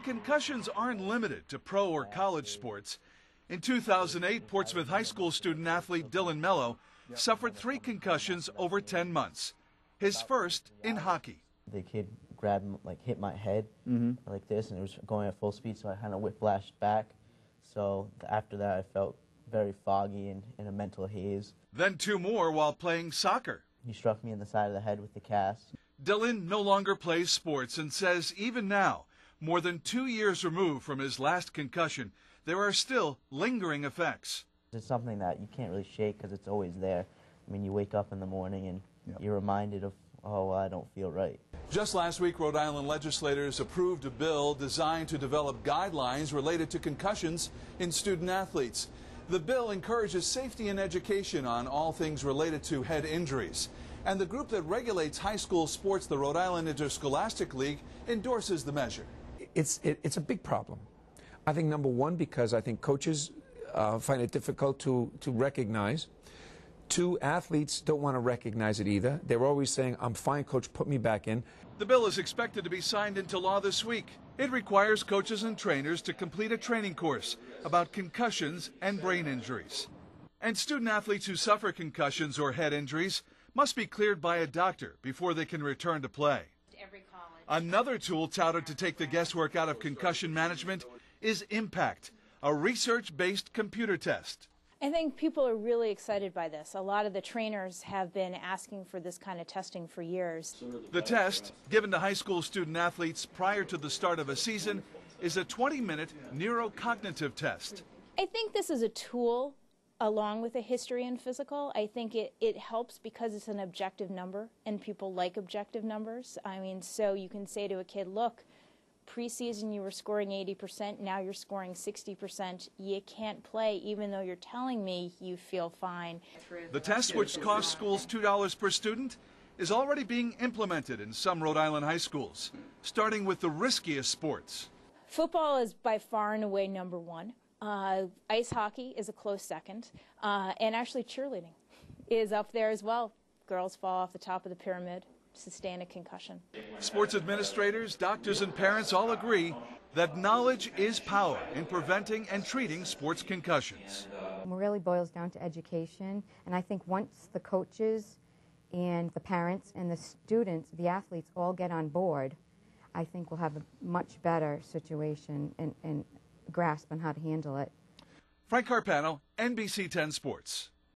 And concussions aren't limited to pro or college sports. In 2008, Portsmouth High School student athlete Dylan Mello suffered 3 concussions over 10 months. His first in hockey. The kid hit my head like this, and it was going at full speed, so I kind of whiplashed back. So after that, I felt very foggy and in a mental haze. Then 2 more while playing soccer. He struck me in the side of the head with the cast. Dylan no longer plays sports and says even now, more than 2 years removed from his last concussion, there are still lingering effects. It's something that you can't really shake because it's always there. I mean, you wake up in the morning and you're reminded of, oh, I don't feel right. Just last week, Rhode Island legislators approved a bill designed to develop guidelines related to concussions in student athletes. The bill encourages safety and education on all things related to head injuries. And the group that regulates high school sports, the Rhode Island Interscholastic League, endorses the measure. It's a big problem. I think, number one, because I think coaches find it difficult to recognize. 2, athletes don't want to recognize it either. They're always saying, I'm fine, coach, put me back in. The bill is expected to be signed into law this week. It requires coaches and trainers to complete a training course about concussions and brain injuries. And student athletes who suffer concussions or head injuries must be cleared by a doctor before they can return to play. Another tool touted to take the guesswork out of concussion management is IMPACT, a research-based computer test. I think people are really excited by this. A lot of the trainers have been asking for this kind of testing for years. The test, given to high school student athletes prior to the start of a season, is a 20-minute neurocognitive test. I think this is a tool along with a history and physical. I think it helps because it's an objective number, and people like objective numbers. I mean, so you can say to a kid, look, preseason you were scoring 80%, now you're scoring 60%. You can't play even though you're telling me you feel fine. The test, which costs schools $2 per student, is already being implemented in some Rhode Island high schools, starting with the riskiest sports. Football is by far and away number 1. Ice hockey is a close second, and actually cheerleading is up there as well. Girls fall off the top of the pyramid, sustain a concussion. Sports administrators, doctors, and parents all agree that knowledge is power in preventing and treating sports concussions. It really boils down to education, and I think once the coaches and the parents and the students, the athletes, all get on board, I think we'll have a much better situation and grasp on how to handle it. Frank Carpano, NBC 10 Sports.